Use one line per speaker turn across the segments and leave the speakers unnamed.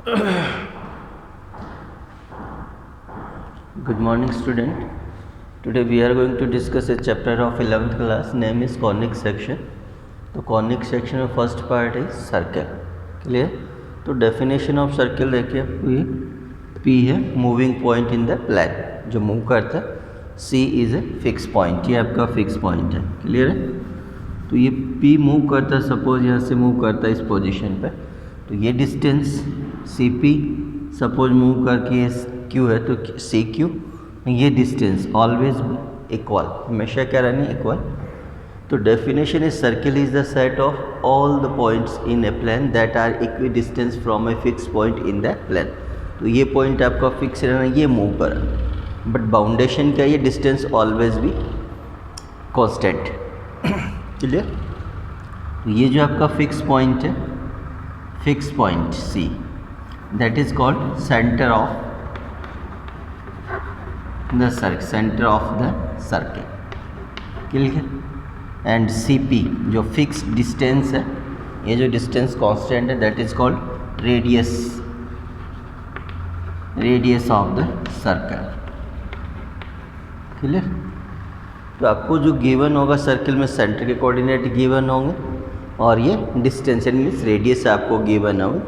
Good morning, student. Today we are going to discuss a chapter of 11th class. Name is conic section. तो conic section में first part is circle. Clear? तो definition of circle देखिए, P है moving point in the plan, जो move करता है. C is a fixed point. ये आपका fixed point है. Clear है? तो ये P move करता है, suppose यहाँ से move करता है इस position पे, तो ये distance CP suppose move करके Q है तो CQ, ये डिस्टेंस ऑलवेज इक्वल, हमेशा क्या रहनी इक्वल. तो definition is circle is the set of all the points in a plane that are equidistance from a fix point in the plane. तो ये पॉइंट आपका फिक्स रहना, ये मूव कर, बट बाउंडेशन क्या, ये डिस्टेंस ऑलवेज भी कॉन्स्टेंट. क्लियर? तो ये जो आपका फिक्स पॉइंट है, fix point C, that is called centre of the center of the circle. Clear? And CP जो फिक्स डिस्टेंस है, ये जो डिस्टेंस कांस्टेंट है, that is called radius of the circle. Clear? तो आपको जो गिवन होगा सर्कल में, सेंटर के कोऑर्डिनेट गिवन होंगे और ये डिस्टेंस मीन्स रेडियस आपको गिवन होगा.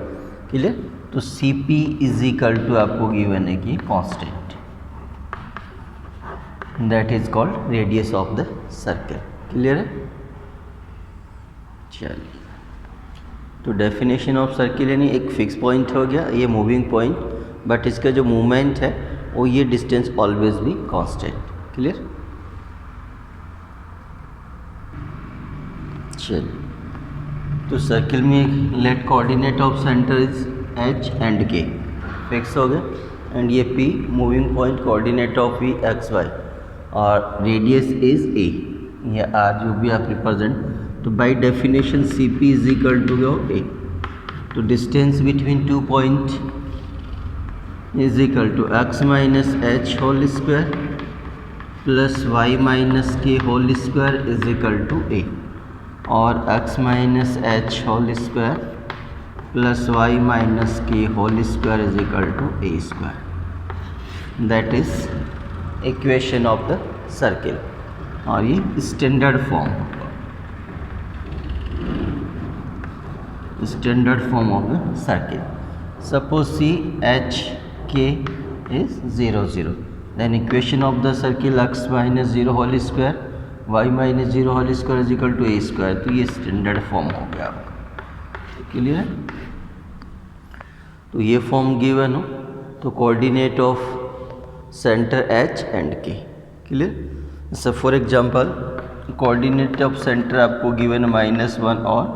क्लियर? तो CP इज इक्वल टू आपको गिवन है कि constant, that is called radius of the circle. Clear है? चलिए, तो डेफिनेशन ऑफ सर्किल यानी एक फिक्स पॉइंट हो गया, ये मूविंग पॉइंट, बट इसका जो मूवमेंट है वो ये डिस्टेंस ऑलवेज भी कांस्टेंट. क्लियर? चलिए, तो सर्किल में let coordinate of center is H and K fix हो गया, एंड ये P moving point coordinate of V XY और रेडियस इज A या R, जो भी आप रिप्रेजेंट. तो by definition CP is equal to A. तो distance between two point is equal to x minus H whole square plus y minus K whole square is equal to A, और x minus H whole square plus y minus K whole square is equal to A square. That is equation of the circle, और ये standard form of the circle. Suppose C H K is 0 0, then equation of the circle x minus 0 whole square y minus 0 whole square is equal to A square. तो ये standard form हो गया आपका. Clear है? तो ये form given हो तो coordinate of center H and K. Clear? So for example coordinate of center आपको गिवन -1 और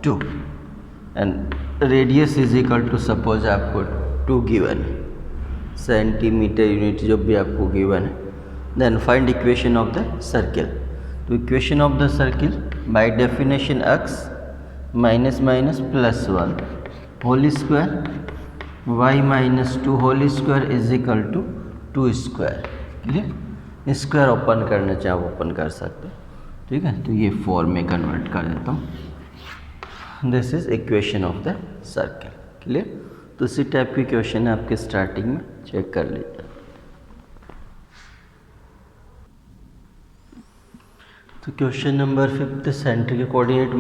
2, and radius is equal to suppose आपको 2 गिवन है, सेंटीमीटर यूनिट जो भी आपको गिवन है. Then find equation of the circle. तो equation of the circle by definition x minus minus plus 1 whole square y minus 2 whole square is equal to 2 square. Clear? Square open करना चाहे open कर सकते हैं. ठीक है? तो ये फॉर्म में कन्वर्ट कर देता हूँ. This is equation of the circle. Clear? तो इसी टाइप की क्वेश्चन है आपके स्टार्टिंग में, चेक कर लीजिए. तो क्वेश्चन नंबर 5, सेंटर के coordinate -a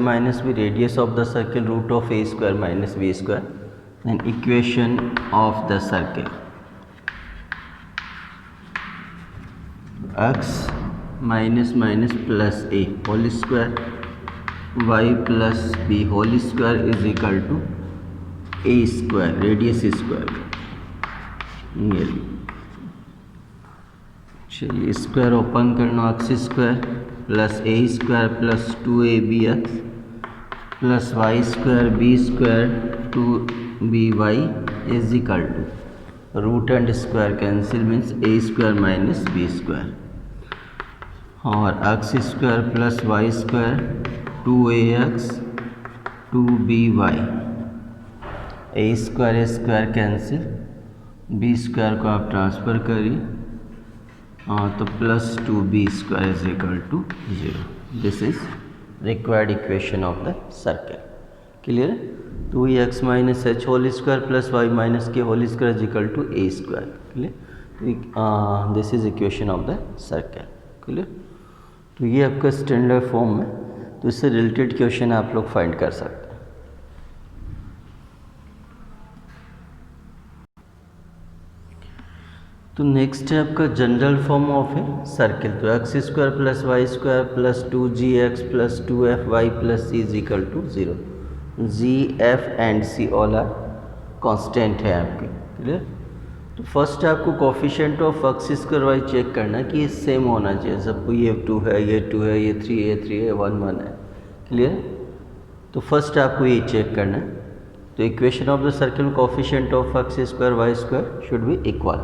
minus b, radius of the circle root of a square minus b square, and equation of the circle x minus minus plus a whole square y plus b whole square is equal to a square, radius square. चलिए, square open करना, x square plus a square plus 2abx plus y square b square 2by is equal to root and square cancel means a square minus b square, और x square plus y square 2ax 2by, a square cancel, b square को आप transfer करिए, तो plus 2b square is equal to 0. This is required equation of the circle. Clear है? तो वही x minus h whole square plus y minus k whole square is equal to a square. Clear? This is equation of the circle. Clear? तो ये आपका standard form है. तो इससे related question आप लोग फाइंड कर सकते हैं. तो नेक्स्ट है आपका general form of a circle. तो x square plus Y square plus 2gx plus 2fy plus c is equal to 0. G f and c all are constant है आपके. क्लियर? तो फर्स्ट आपको coefficient of x square y check करना कि ये same होना चाहिए. सबको ये 2 है, ये 2 है, ये 3 है, 3 है, 1 1 है. क्लियर? तो फर्स्ट आपको ये चेक करना है. तो equation of the circle coefficient of x square Y square should be equal.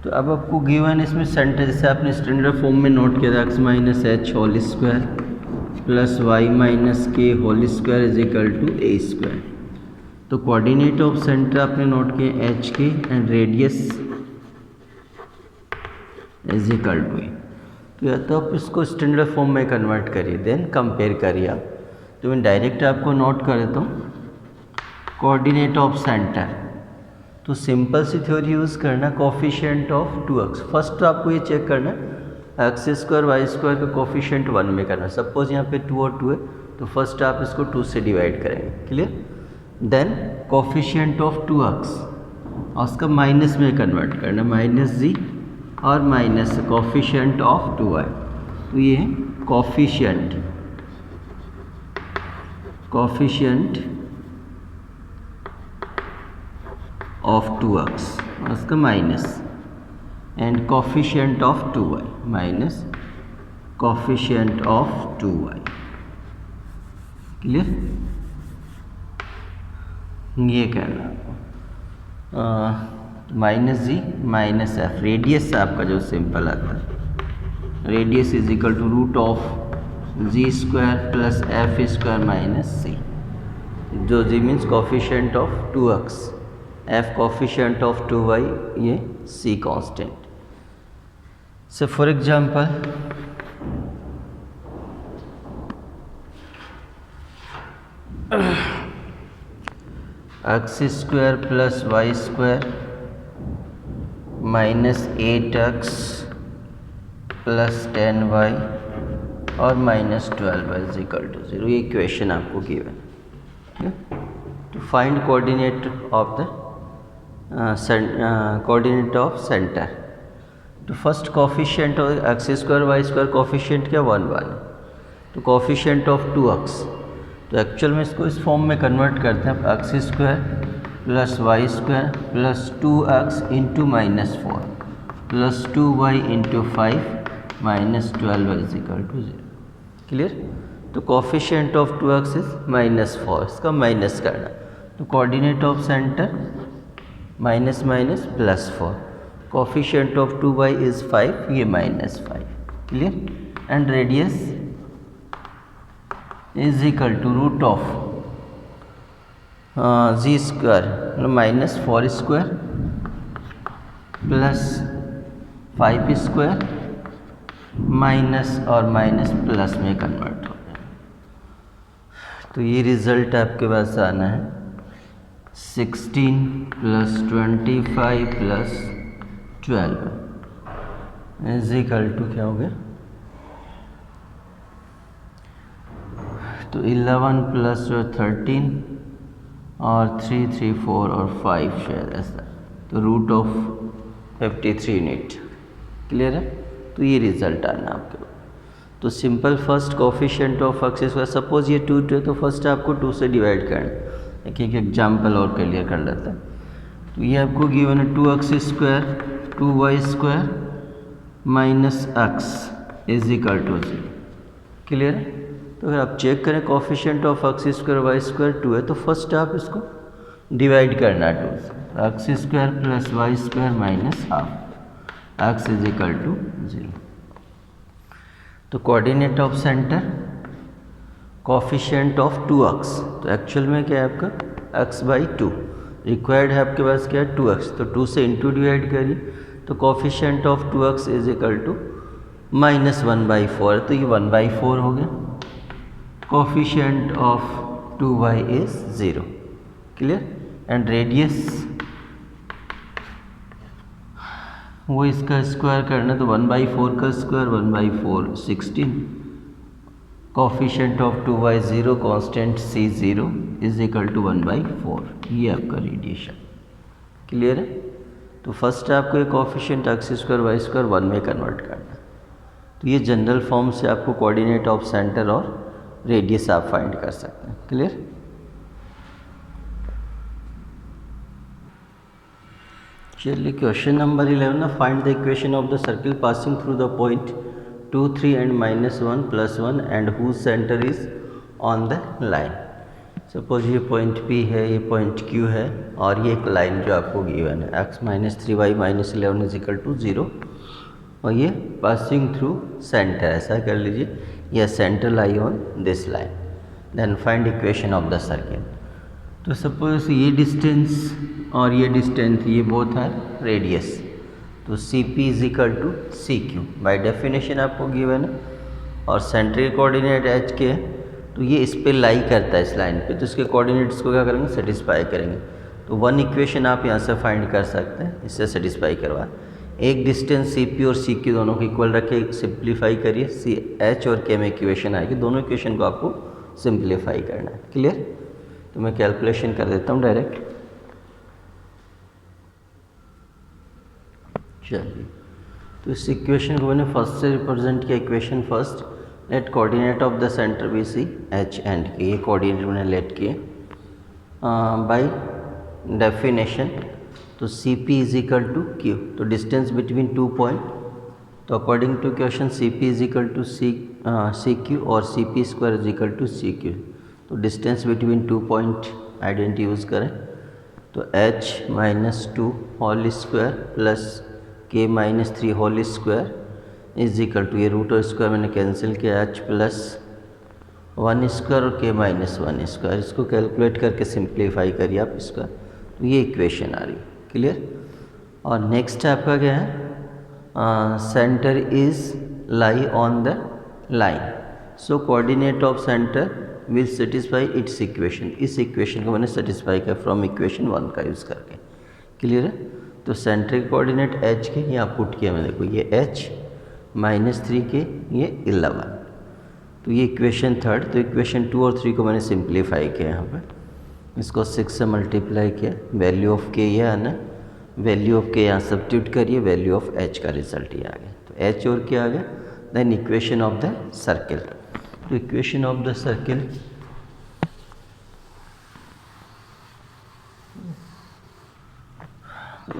तो अब आपको गिवन इसमें सेंटर जैसे आपने स्टैंडर्ड फॉर्म में नोट किया था x minus h whole square plus y minus k whole square is equal to a square. तो कोऑर्डिनेट ऑफ सेंटर आपने नोट किए एच के and radius is equal to a. तो या तो आप इसको स्टैंडर्ड फॉर्म में कन्वर्ट करिए देन कंपेयर करिए आप. तो मैं डायरेक्ट आपको नोट कर देता हूँ कोऑर्डिनेट ऑफ सेंटर. तो सिंपल सी थ्योरी यूज़ करना कोफिशिएंट ऑफ 2x. फर्स्ट तो आपको ये चेक करना है एक्स स्क्वायर वाई स्क्वायर का कोफिशिएंट 1 में करना. सपोज यहाँ पे 2 और 2 है तो फर्स्ट आप इसको 2 से डिवाइड करेंगे. Clear? Then coefficient of 2x और उसका माइनस में कन्वर्ट करना माइनस जी और माइनस कोफिशिएंट ऑफ 2y. तो ये कोफिशिएंट of 2x और उसका minus and coefficient of 2y minus coefficient of 2y. Clear? ये कहना minus g minus f. Radius आपका जो सिंपल आता है radius is equal to root of g square plus f square minus c. जो g means coefficient of 2x, f coefficient of 2y, ये c constant. So for example, x square plus y square minus 8x plus 10y और minus 12y is equal to 0. ये equation आपको given है. To find coordinate of the coordinate of center. तो first coefficient of x square Y square coefficient क्या 1 1. तो coefficient of 2x. तो actual में इसको इस फॉर्म में कन्वर्ट करते हैं. X square plus Y square plus 2x into minus 4 plus 2y into 5 minus 12y is equal to 0. Clear? तो coefficient of 2x is minus 4. इसका माइनस करना. तो coordinate of centre minus minus plus 4. Coefficient of 2y is 5. ये minus 5. Clear? And radius is equal to root of g square minus 4 square plus 5 square minus और minus plus में convert हो जाए. तो ये रिजल्ट आपके पास आना है 16 plus 25 plus 12 is equal to क्या हो गया. तो 11 प्लस 13 और 3 3 4 और 5 शायद ऐसा. तो रूट ऑफ 53 यूनिट. क्लियर है? तो ये रिजल्ट आना आपके पास. तो simple first coefficient of x square suppose ये 2 है तो फर्स्ट आपको 2 से डिवाइड करना. एक एक एग्जाम्पल और क्लियर कर लेते हैं. तो ये आपको गिवन है 2x square 2y square minus X is equal to 0. Clear है? तो अगर आप चेक करें coefficient of x square Y square 2 है तो फर्स्ट आप इसको डिवाइड करना है 2 से. X square plus Y square minus half X is equal to 0. तो coordinate of center coefficient of 2x. तो एक्चुअल में क्या है आपका x बाई 2. रिक्वायर्ड है आपके पास क्या है 2x. तो 2 से इंटू डिवाइड करिए. तो coefficient of 2x is equal to minus 1/4. तो ये 1/4 हो गया. Coefficient of 2y is 0. Clear? And radius वो इसका स्क्वायर करना, तो 1/4 का square 1/4 16, coefficient of 2y 0, constant c 0 is equal to 1/4. ये आपका रेडिएशन. क्लियर है? तो फर्स्ट आपको ये coefficient x square Y square 1 में कन्वर्ट करना है. तो ये जनरल फॉर्म से आपको कोऑर्डिनेट ऑफ सेंटर और रेडियस आप फाइंड कर सकते हैं. क्लियर? चलिए question number 11. Find the equation of the circle passing through the point 2, 3 and -1, +1 and whose center is on the line. Suppose ये पॉइंट P है, ये पॉइंट Q है, और ये एक लाइन जो आपको गिवन है x - 3y - 11 is equal to 0, और ये पासिंग थ्रू सेंटर. ऐसा कर लीजिए, या center lie on this line. Then find equation of the circle. तो सपोज ये डिस्टेंस और ये डिस्टेंस, ये बोथ आर रेडियस. तो CP is equal to CQ by definition आपको गिवन है, और सेंटर कोऑर्डिनेट H के, तो ये इस पे लाई करता है, इस लाइन पे, तो इसके कोऑर्डिनेट्स को क्या करेंगे, सेटिस्फाई करेंगे. तो वन इक्वेशन आप यहाँ से फाइंड कर सकते हैं, इससे सेटिस्फाई करवा. एक डिस्टेंस CP और CQ दोनों को इक्वल रख के सिंप्लीफाई करिए, H और K में इक्वेशन आएगी. दोनों इक्वेशन को आपको सिंप्लीफाई करना है. क्लियर? तो मैं कैलकुलेशन कर देता हूँ डायरेक्ट. चलिए, तो इस इक्वेशन को मैंने फर्स्ट से रिप्रेजेंट किया. Equation first, let coordinate of the center be C H and K. ये कोऑर्डिनेट मैंने लेट किए बाय डेफिनेशन. तो CP is equal to Q. तो डिस्टेंस बिटवीन 2 पॉइंट, तो according to question CP is equal to CQ और CP square is equal to CQ. तो distance between 2 point identity use करें, तो H - 2 whole square plus K - 3 whole square is equal to, ये root और square मैंने cancel किया, H + 1 square और K - 1 square. इसको कैलकुलेट करके सिंप्लीफाई करिए आप इसका, तो ये इक्वेशन आ रही. क्लियर? और नेक्स्ट आपका क्या है, centre is lie on the line. So coordinate of centre will satisfy it's equation. इस इक्वेशन को मैंने सेटिस्फाई किया फ्रॉम इक्वेशन 1 का यूज़ करके. क्लियर है? तो सेंटर के कोऑर्डिनेट H के यहाँ पुट किया मैंने, देखो ये H -3 के, ये 11. तो ये इक्वेशन थर्ड. तो इक्वेशन 2 और 3 को मैंने सिंप्लीफाई किया यहाँ पे. इसको 6 से मल्टीप्लाई किया, वैल्यू ऑफ K ये आना, वैल्यू ऑफ K यहाँ सब्स्टिट्यूट करिए, वैल्यू ऑफ H का रिजल्ट ये आ गया. तो H और K आ गया. Then equation of the circle. तो equation of the circle,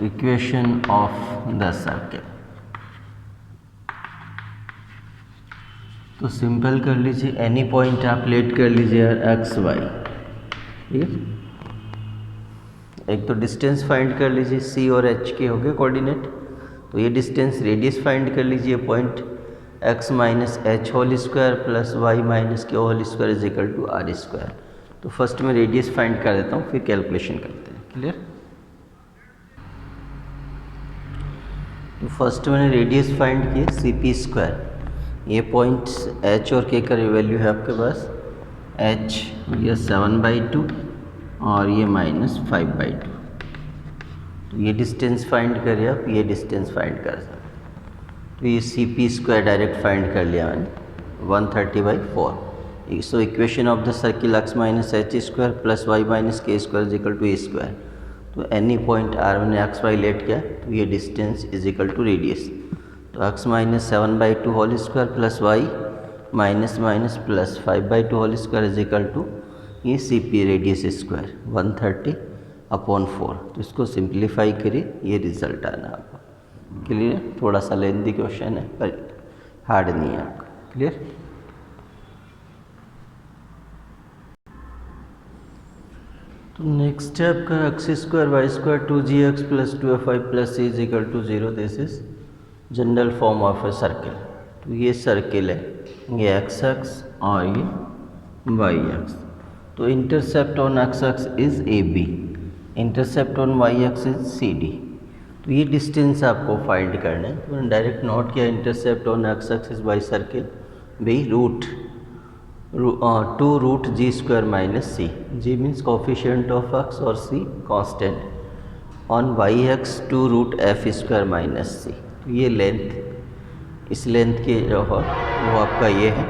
equation of the circle, तो सिंपल कर लीजिए, एनी पॉइंट आप लेट कर लीजिए x y. ठीक है? एक तो डिस्टेंस फाइंड कर लीजिए, C और H के हो गए कोऑर्डिनेट. तो ये डिस्टेंस, रेडियस फाइंड कर लीजिए, point x - h whole square plus y - k whole square is equal to r square. तो फर्स्ट में रेडियस फाइंड कर देता हूँ, फिर कैलकुलेशन करते हैं. क्लियर? तो फर्स्ट मैंने रेडियस फाइंड किए, CP स्क्वायर. ये पॉइंट्स H और K का वैल्यू है आपके पास. H ये 7/2 और ये -5/2. तो ये डिस्टेंस फाइंड करिए आप, ये डिस्टेंस फाइंड कर सकते. तो ये CP स्क्वायर डायरेक्ट फाइंड कर लिया मैंने, 130/4. So equation of the circle x - h square plus y - k square is equal to a square. तो एनी पॉइंट R मैंने x y लेट किया, तो ये distance is equal to radius. तो x - 7/2 whole square plus y प्लस 5/2 whole square is equal to ये CP radius square 130/4. तो इसको सिंप्लीफाई करिए, ये रिजल्ट आना आपको. क्लियर? थोड़ा सा लेंथी क्वेश्चन है पर हार्ड नहीं है आपका. क्लियर? तो नेक्स्ट है आपका x square Y square 2gx plus 2fy plus c is equal to 0. This is general form of a circle. तो ये सर्किल है, ये x एक्स और ये y एक्स. तो intercept on x axis is AB, intercept on y x is CD. तो ये distance आपको फाइंड करना है. तो मैंने डायरेक्ट नोट किया, intercept on x axis is by circle b root 2 root g square minus c, g means coefficient of x और c constant, on y axis 2 root f square minus c. तो ये length, इस length के जो है वो आपका ये है,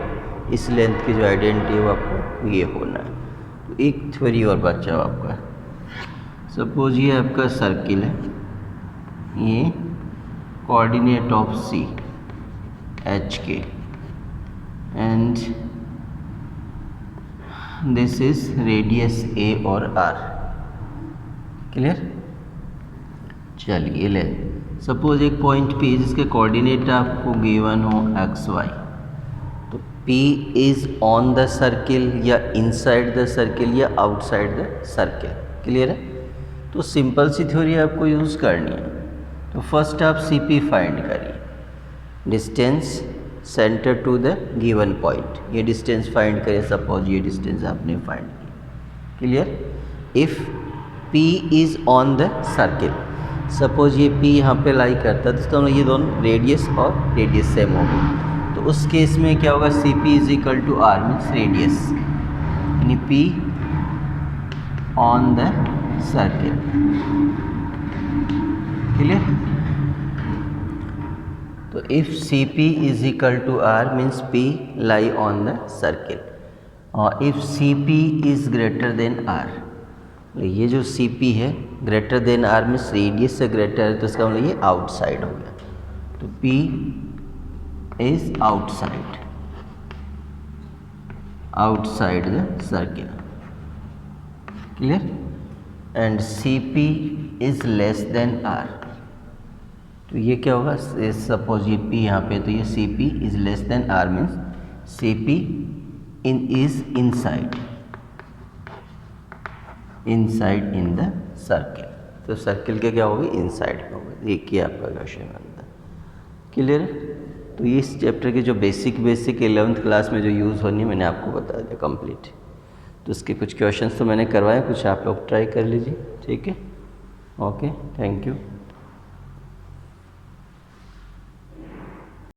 इस लेंथ की जो आइडेंटिटी है वो आपको ये होना है। तो एक थ्योरी और बचा आपका, सपोज ये आपका सर्किल है, ये कोऑर्डिनेट ऑफ सी एच के and this is radius A और आर। क्लियर? चलिए ले, सपोज एक पॉइंट P जिसके कोऑर्डिनेट आपको गिवन हो एक्स वाई, तो P इज ऑन द सर्किल या इनसाइड द सर्किल या आउटसाइड द सर्किल। क्लियर है? तो सिंपल सी थ्योरी आपको यूज़ करनी है। तो फर्स्ट आप CP फाइंड करिए, distance center to the given point, ये डिस्टेंस फाइंड करें। सपोज ये डिस्टेंस आपने फाइंड की। Clear? If P is on the circle, suppose ये P यहाँ पे लाई करता है, तो इसका मतलब ये दोनों रेडियस और रेडियस सेम हो गई। तो उस केस में क्या होगा, CP is equal to R means radius, यानी P on the circle. Clear? तो if CP is equal to R means P lie on the circle, और if CP is greater than R, ये जो CP है greater than R means radius से greater है, तो इसका मतलब ये आउटसाइड हो गया। तो P is outside, outside the circle. Clear? And CP is less than R, तो ये क्या होगा, सपोज ये P यहाँ पे, तो ये CP is less than R means CP is inside in the circle. तो सर्किल के क्या होगी, इनसाइड में होगा। एक ही आपका क्वेश्चन बनता है। क्लियर? तो ये इस चैप्टर के जो बेसिक 11th क्लास में जो यूज़ होनी है मैंने आपको बता दिया कंप्लीट। तो इसके कुछ क्वेश्चंस तो मैंने करवाए, कुछ आप लोग ट्राई कर लीजिए। ठीक है? Okay, thank you.